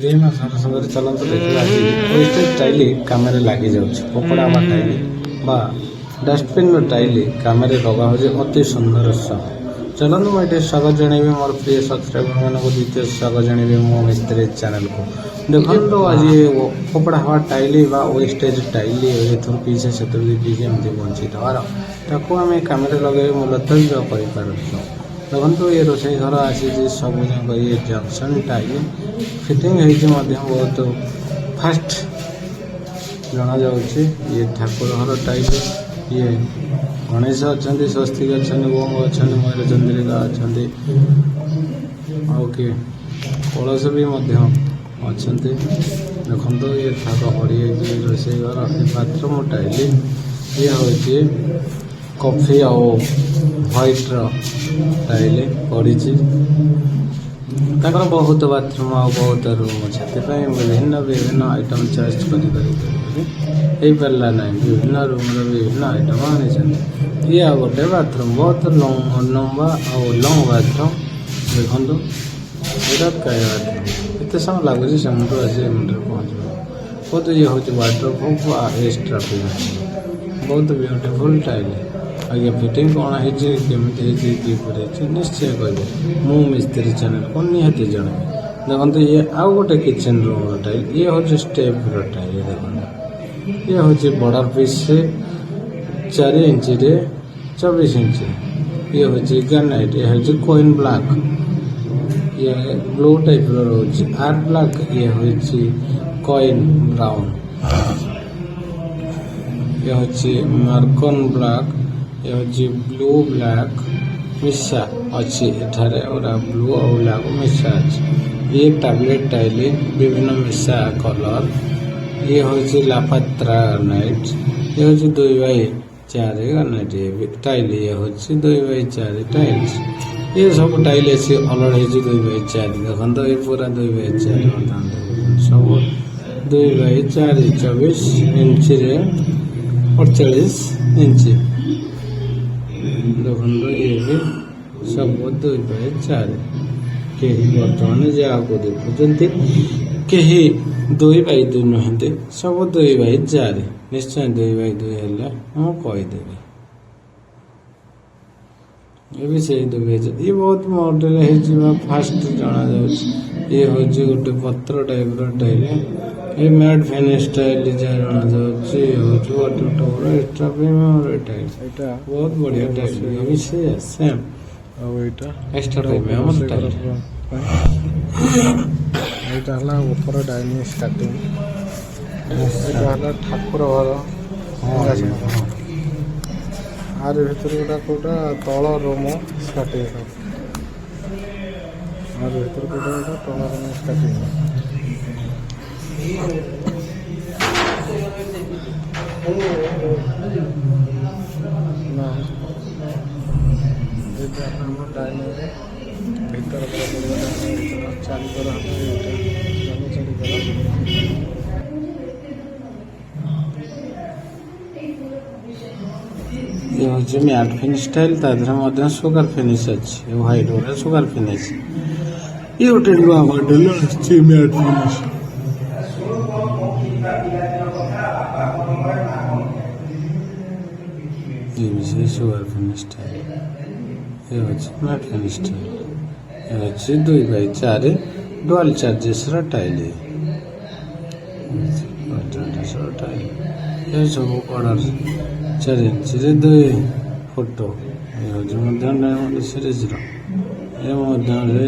ଦୁଇ ମାସ ସାଙ୍ଗରେ ଚାଲନ୍ତୁ ଦେଖିବା ଆଜି ୱେଷ୍ଟେଜ୍ ଟାଇଲ୍ କାମରେ ଲାଗିଯାଉଛି। କପଡ଼ା ବା ଟାଇଲ୍ ବା ଡଷ୍ଟବିନ୍ର ଟାଇଲ୍ କାମରେ ଲଗା ହେଉଛି ଅତି ସୁନ୍ଦର ସହ। ଚାଲନ୍ତୁ ମୁଁ ଏଠି ସ୍ୱାଗତ ଜଣାଇବି ମୋର ପ୍ରିୟ ସବସ୍କ୍ରାଇବରମାନଙ୍କୁ, ଦ୍ୱିତୀୟ ସ୍ୱାଗତ ଜଣାଇବି ମୋ ମିସ୍ତ୍ରୀ ଚ୍ୟାନେଲକୁ। ଦେଖନ୍ତୁ ଆଜି କପଡ଼ା ହେବା ଟାଇଲ୍ ବା ୱେଷ୍ଟେଜ୍ ଟାଇଲ୍ ଏଥର ପିଛେ ସେଥିରୁ ଦୁଇ ପିଛେ ଏମିତି ବଞ୍ଚିଥିବାର ତାକୁ ଆମେ କାମରେ ଲଗାଇ ମୁଲତବୀ କରିପାରୁଛୁ। ଦେଖନ୍ତୁ ଏ ରୋଷେଇ ଘର ଆସିଛି ସବୁ ଯାକ ଇଏ ଜଙ୍କସନ୍ ଟାଇଲ୍ ଫିଟିଂ ହେଇଛି ମଧ୍ୟ ବହୁତ ଫାଷ୍ଟ ଜଣାଯାଉଛି। ଇଏ ଠାକୁର ଘର ଟାଇଲ୍, ଇଏ ଗଣେଶ ଅଛନ୍ତି, ସ୍ୱସ୍ତିକ ଅଛନ୍ତି, ଓମ୍ ଅଛନ୍ତି, ମୟୂର ଚନ୍ଦ୍ରିକା ଅଛନ୍ତି, ଆଉ କିଏ କଳସ ବି ମଧ୍ୟ ଅଛନ୍ତି। ଦେଖନ୍ତୁ ଇଏ ଥାକ ପଡ଼ିଯାଇଛି ରୋଷେଇ ଘର। ଏ ବାଥରୁମ୍ ଟାଇଲ୍ ଇଏ ହେଉଛି କଫି ଆଉ ହ୍ୱାଇଟ୍ର ଟାଇଲ୍ ପଡ଼ିଛି। ତାଙ୍କର ବହୁତ ବାଥରୁମ୍ ଆଉ ବହୁତ ରୁମ୍ ଅଛି, ସେଥିପାଇଁ ବିଭିନ୍ନ ଆଇଟମ୍ ଚଏସ୍ କରିପାରିବେ ହେଇପାରିଲା ନାହିଁ। ବିଭିନ୍ନ ରୁମ୍ର ବିଭିନ୍ନ ଆଇଟମ୍ ଆଣିଛନ୍ତି। ଇଏ ଆଉ ଗୋଟେ ବାଥରୁମ୍ ବହୁତ ଲମ୍ବା ଆଉ ଲଙ୍ଗ୍ ବାଥରୁମ୍। ଦେଖନ୍ତୁ ଏଇଟା କାୟ ବାଥରୁମ୍ ଏତେ ସମୟ ଲାଗୁଛି ସେମୁଣ୍ଡରୁ ଆସି ଏମୁଣ୍ଡରେ ପହଞ୍ଚିବ। ବହୁତ ଇଏ ହେଉଛି ୱାଟରପ୍ରୁଫ୍ ଏକ୍ସଟ୍ରା ବହୁତ ବିୟୁଟିଫୁଲ୍ ଟାଇଲ୍। ଆଜ୍ଞା ଫିଟିଂ କ'ଣ ହେଇଛି, କେମିତି ହେଇଛି, କିପରି ହେଇଛି ନିଶ୍ଚୟ କହିବେ। ମୁଁ ମିସ୍ତ୍ରୀ ଚ୍ୟାନେଲକୁ ନିହାତି ଜଣାଇବି। ଦେଖନ୍ତୁ ଇଏ ଆଉ ଗୋଟେ କିଚେନ୍ ରୁମ୍ର ଟାଇଲ୍। ଇଏ ହେଉଛି ଷ୍ଟେପ୍ର ଟାଇଲ୍। ଦେଖନ୍ତୁ ଇଏ ହେଉଛି ବର୍ଡ଼ର ପିସ୍ 4 ଇଞ୍ଚରେ 24 ଇଞ୍ଚ। ଇଏ ହେଉଛି ଗ୍ରାନାଇଟ୍, ଇଏ ହେଉଛି କୋଇନ୍ ବ୍ଲାକ୍, ଇଏ ବ୍ଲୁ ଟାଇପ୍ର ରହୁଛି ଆର୍ ବ୍ଲାକ୍, ଇଏ ହେଉଛି କଏନ୍ ବ୍ରାଉନ୍, ଇଏ ହେଉଛି ମାର୍କନ୍ ବ୍ଲାକ୍, ଇଏ ହେଉଛି ବ୍ଲୁ ବ୍ଲାକ୍ ମିଶା ଅଛି। ଏଠାରେ ପୁରା ବ୍ଲୁ ଆଉ ବ୍ଲାକ୍ ମିଶା ଅଛି। ଇଏ ଟାବଲେଟ୍ ଟାଇଲ୍ ବିଭିନ୍ନ ମିଶା କଲର୍। ଇଏ ହେଉଛି ଲାପାତ୍ରା ଗ୍ରାନାଇଟ୍, ଇଏ ହେଉଛି 2x4 ଗ୍ରାନାଇଟ୍ ଟାଇଲ୍, ଇଏ ହେଉଛି 2x4 ଟାଇଲ୍ସ। ଇଏ ସବୁ ଟାଇଲ୍ ଆସି ଅଲଡ଼ ହେଇଛି 2x4। ଦେଖନ୍ତୁ ଏ ପୁରା 2x4 ସବୁ 2x4 24 ଇଞ୍ଚରେ 48 ଇଞ୍ଚ। ଦେଖନ୍ତୁ ଇଏ ବି ସବୁ 2x4। କେହି ବର୍ତ୍ତମାନ ଯାହାକୁ ଦେଖୁଛନ୍ତି କେହି 2x2 ନୁହନ୍ତି, ସବୁ 2x4। ନିଶ୍ଚୟ 2x2 ହେଲେ ମୁଁ କହିଦେବି। ଏ ବି ସେଇ 2x4। ଇଏ ବହୁତ ମଡ଼େଲ୍ ହେଇଛି ବା ଫାଷ୍ଟ ଜଣାଯାଉଛି। ଇଏ ହେଉଛି ଗୋଟେ ପତ୍ର ଟାଇପ୍ର ଟାଇଲ୍। ଏ ମ୍ୟାଟ୍ ଫିନିଶ୍ ଟାଇଲ୍ ଯାହା ଜଣାଯାଉଛି। ଇଏ ହେଉଛି ୱାଟରପ୍ରୁଫ୍ ଏକ୍ସଟ୍ରା ପ୍ରିମିୟମ୍ ଟାଇଲ୍। ଏଇଟା ବହୁତ ବଢ଼ିଆ ଟାଇଲ୍। ଇଏ ବି ସେମ୍ ଆଉ ଏଇଟା ଏକ୍ସଟ୍ରା ପ୍ରିମିୟମ୍ ଟାଇଲ୍। ଏଇଟା ହେଲା ଉପର ଡାଇନିଂ ଷ୍ଟାର୍ଟିଂ। ଏଇଟା ହେଲା ଠାକୁର ଘର। ଆର ଭିତରୁ କୋଉଟା ତଳ ରୁମ୍ ଷ୍ଟାର୍ଟିଂ। ଆର ଭିତରୁ କୋଉଟା ତଳ ରୁମ୍ ଷ୍ଟାର୍ଟିଂ। ଏଇଟା ଆମ ଡାଇନିଂରେ ଭିତର ଚାରିକର ଇଏ ହେଉଛି ମ୍ୟାଟ୍ ଫିନିଶ୍ ଟାଇଲ୍, ତା ଦେହରେ ମଧ୍ୟ ସୁଗାର ଫିନିଶ୍ ଅଛି। ହ୍ୱାଇଟ୍ ଗୋଟେ ସୁଗାର ଫିନିଶ୍। ଇଏ ଗୋଟେ ନୂଆ ମଡ଼େଲ୍ ଆସିଛି ମ୍ୟାଟ୍ ଫିନିଶ୍। ଇଏ ବି ସେ ସୁଗାର ଫିନିଶ୍ ଟାଇଲ୍। ଇଏ ହେଉଛି ମ୍ୟାଟ୍ ଫିନିଶ୍ ଟାଇଲ୍। ଇଏ ହେଉଛି 2x4 ଡୁଆଲ୍ ଚାର୍ଜେସ୍ର ଟାଇଲ୍। ଏ ସବୁ ଅର୍ଡ଼ର 4 ଇଞ୍ଚରେ 2 ଫୁଟ। ଏ ହେଉଛି ମଧ୍ୟ ଡାଇମଣ୍ଡ ସିରିଜ୍ର। ଏ ମଧ୍ୟରେ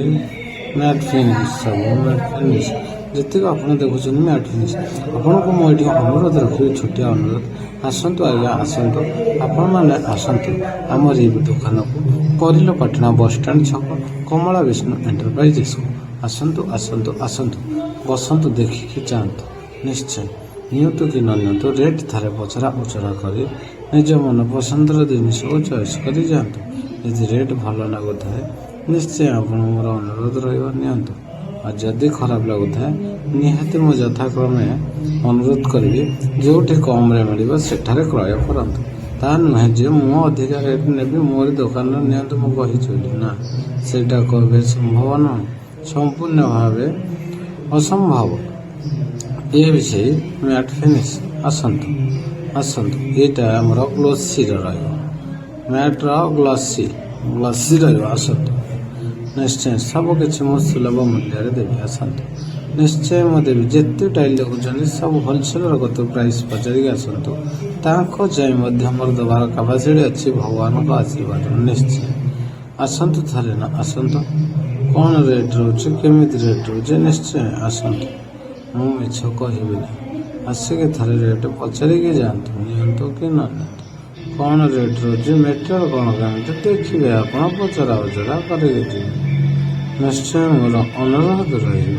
ମ୍ୟାଟ୍ ଫିନିଶ୍, ସବୁ ମ୍ୟାଟ୍ ଫିନିଶ୍ ଯେତିକି ଆପଣ ଦେଖୁଛନ୍ତି ମ୍ୟାଟ୍ ଫିନିଶ୍। ଆପଣଙ୍କୁ ମୁଁ ଏଠି ଅନୁରୋଧ ରଖିବି, ଛୋଟିଆ ଅନୁରୋଧ, ଆସନ୍ତୁ ଆଜ୍ଞା ଆସନ୍ତୁ, ଆପଣମାନେ ଆସନ୍ତୁ ଆମର ଏଇ ଦୋକାନକୁ, ପରିଲପାଟଣା ବସ୍ଷ୍ଟାଣ୍ଡ ଛକ କମଳା ବିଷ୍ଣୁ ଏଣ୍ଟରପ୍ରାଇଜେସ୍କୁ ଆସନ୍ତୁ ଆସନ୍ତୁ ଆସନ୍ତୁ, ବସନ୍ତୁ, ଦେଖିକି ଯାଆନ୍ତୁ। ନିଶ୍ଚୟ ନିଅନ୍ତୁ କି ନ ନିଅନ୍ତୁ, ରେଟ୍ ଥରେ ପଚରା ଉଚରା କରି ନିଜ ମନ ପସନ୍ଦର ଜିନିଷକୁ ଚଏସ୍ କରି ଯାଆନ୍ତୁ। ଯଦି ରେଟ୍ ଭଲ ଲାଗୁଥାଏ ନିଶ୍ଚୟ ଆପଣଙ୍କୁ ମୋର ଅନୁରୋଧ ରହିବ, ନିଅନ୍ତୁ। ଆଉ ଯଦି ଖରାପ ଲାଗୁଥାଏ ନିହାତି ମୁଁ ଯଥାକ୍ରମେ ଅନୁରୋଧ କରିବି ଯେଉଁଠି କମ୍ରେ ମିଳିବ ସେଠାରେ କ୍ରୟ କରନ୍ତୁ। ତା ନୁହେଁ ଯେ ମୁଁ ଅଧିକା ରେଟ୍ ନେବି ମୋରି ଦୋକାନରୁ ନିଅନ୍ତୁ ମୁଁ କହିଛି ବୋଲି, ନା, ସେଇଟା କହିବେ ସମ୍ଭବ ନୁହେଁ। ସମ୍ପୂର୍ଣ୍ଣ ଭାବେ ଅସମ୍ଭବ। ଏ ବିଷୟ ମ୍ୟାଟ୍ ଫିନିଶ ଆସନ୍ତୁ ଆସନ୍ତୁ ଏଇଟା ଆମର ଗ୍ଲୋସିର ରହିବ। ମ୍ୟାଟ୍ର ଗ୍ଲସି ରହିବ। ଆସନ୍ତୁ ନିଶ୍ଚୟ ସବୁକିଛି ମୁଁ ସୁଲଭ ମୂଲ୍ୟରେ ଦେବି। ଆସନ୍ତୁ ନିଶ୍ଚୟ ମୁଁ ଦେବି। ଯେତେ ଟାଇଲ୍ ଦେଖୁଛନ୍ତି ସବୁ ହୋଲସେଲର କତ ପ୍ରାଇସ୍ ପଚାରିକି ଆସନ୍ତୁ। ତାଙ୍କ ଯାଇ ମଧ୍ୟ ମୋର ଦେବାର କାପାସିଟି ଅଛି ଭଗବାନଙ୍କ ଆଶୀର୍ବାଦ। ନିଶ୍ଚୟ ଆସନ୍ତୁ ଥରେ ନା ଆସନ୍ତୁ। କ'ଣ ରେଟ୍ ରହୁଛି କେମିତି ରେଟ୍ ରହୁଛି ନିଶ୍ଚୟ ଆସନ୍ତୁ। ମୁଁ ମିଛ କହିବିନି। ଆସିକି ଥରେ ରେଟ୍ ପଚାରିକି ଯାଆନ୍ତୁ। ନିଅନ୍ତୁ କି ନ ନିଅନ୍ତୁ। କ'ଣ ରେଟ୍ ରହୁଛି ମେଟେରିଆଲ୍ କ'ଣ କେମିତି ଦେଖିବେ ଆପଣ ପଚରା ଉଚରା କରିକି ଯିବେ। ନିଶ୍ଚୟ ମୋର ଅନୁରୋଧ ରହିବ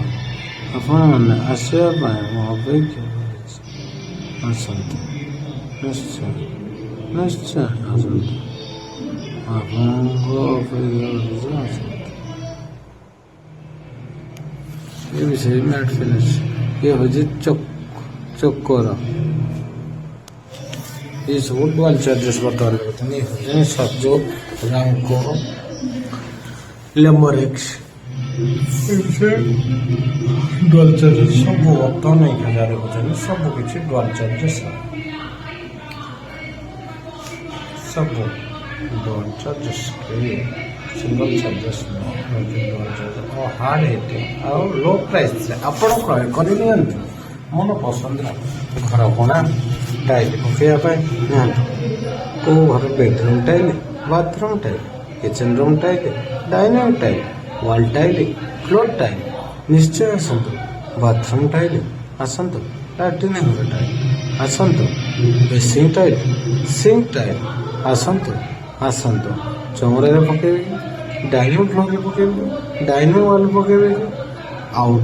ଆପଣମାନେ ଆସିବା ପାଇଁ ମୁଁ ଅପେକ୍ଷା କରିଛି। ଆସନ୍ତୁ ନିଶ୍ଚୟ ନିଶ୍ଚୟ ଆସନ୍ତୁ। ଆପଣଙ୍କ ଅପେକ୍ଷା କରିଛି ଆସନ୍ତୁ। ଏ ବିଷୟ ମ୍ୟାଟ୍ ଫିନିଶ ଇଏ ହେଉଛି ଚୋକର। ये सब डुअल चार्जेस बता रहे होते हैं सब जो रामको लेमोरेक्स डुअल चार्जेस सब वक्त नहीं खा रहे होते हैं। सब किसी डुअल चार्जेस सब dual charges single charges dual charges और हार्ड हिटिंग और लो प्राइस आपण क्रय कर मन पसंद घर कोणा टाइल पकड़ा कौ घर bedroom tile bathroom tile kitchen room tile dining tile wall tile floor tile निश्चय आसतु। बाथरूम टाइल आसतु। लैट्रिन घर टाइल आसतु। बेसिंग टाइल सिंक टाइल आसतु आसतु। चौमरा पकेबे डाइनिंग फ्लोर पकेबे डाइनिंग वॉल पकेबे आउट